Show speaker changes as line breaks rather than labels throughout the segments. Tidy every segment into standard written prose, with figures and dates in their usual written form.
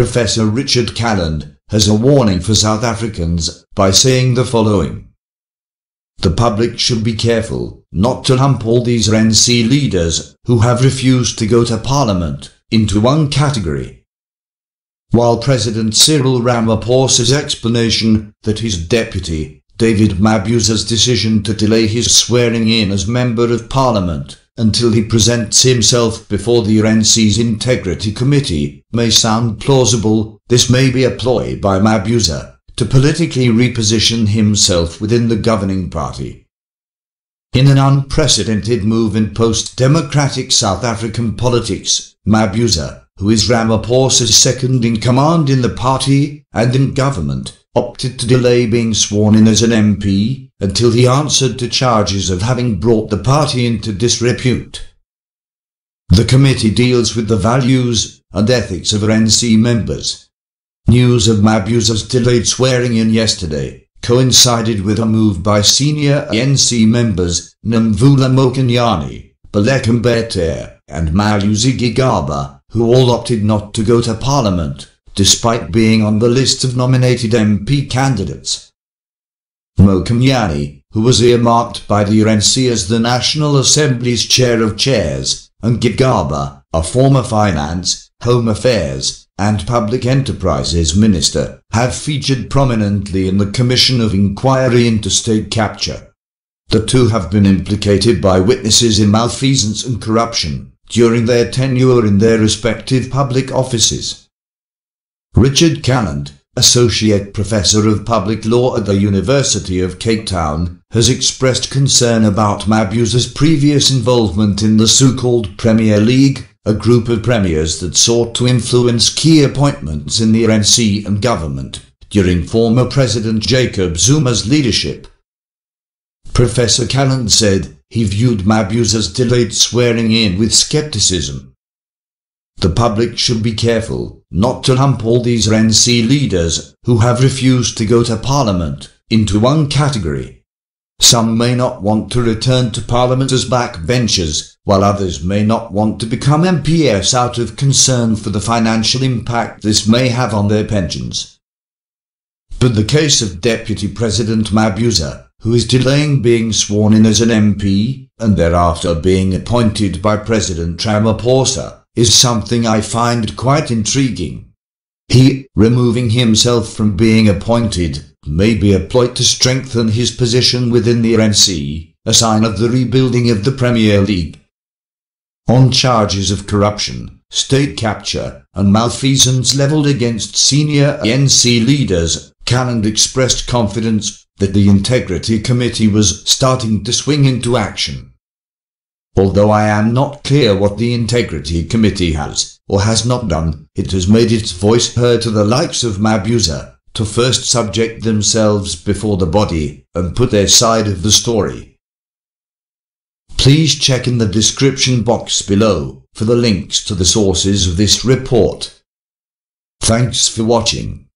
Professor Richard Calland has a warning for South Africans by saying the following: the public should be careful not to lump all these RNC leaders who have refused to go to Parliament into one category. While President Cyril Ramaphosa's explanation that his deputy, David Mabuza's decision to delay his swearing-in as Member of Parliament until he presents himself before the RNC's Integrity Committee may sound plausible, this may be a ploy by Mabuza to politically reposition himself within the governing party. In an unprecedented move in post-democratic South African politics, Mabuza, who is Ramaphosa's second-in-command in the party and in government, opted to delay being sworn in as an MP until he answered to charges of having brought the party into disrepute. The committee deals with the values and ethics of RNC members. News of Mabuza's delayed swearing-in yesterday coincided with a move by senior ANC members Nomvula Mokonyane, Baleka Mbete, and Malusi Gigaba, who all opted not to go to Parliament, despite being on the list of nominated MP candidates. Mokonyane, who was earmarked by the RNC as the National Assembly's Chair of Chairs, and Gigaba, a former Finance, Home Affairs, and Public Enterprises Minister, have featured prominently in the Commission of Inquiry into State Capture. The two have been implicated by witnesses in malfeasance and corruption during their tenure in their respective public offices. Richard Calland, Associate Professor of Public Law at the University of Cape Town, has expressed concern about Mabuza's previous involvement in the so-called Premier League, a group of premiers that sought to influence key appointments in the RNC and government during former President Jacob Zuma's leadership. Professor Calland said he viewed Mabuza's delayed swearing-in with skepticism. The public should be careful not to lump all these RNC leaders who have refused to go to Parliament into one category. Some may not want to return to Parliament as backbenchers, while others may not want to become MPs out of concern for the financial impact this may have on their pensions. But the case of Deputy President Mabuza, who is delaying being sworn in as an MP and thereafter being appointed by President Ramaphosa, is something I find quite intriguing. He, removing himself from being appointed, may be a ploy to strengthen his position within the RNC, a sign of the rebuilding of the Premier League. On charges of corruption, state capture, and malfeasance levelled against senior ANC leaders, Calland expressed confidence that the Integrity Committee was starting to swing into action. Although I am not clear what the Integrity Committee has or has not done, it has made its voice heard to the likes of Mabuza to first subject themselves before the body and put their side of the story. Please check in the description box below for the links to the sources of this report. Thanks for watching.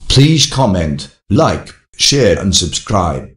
Please comment, like, share and subscribe.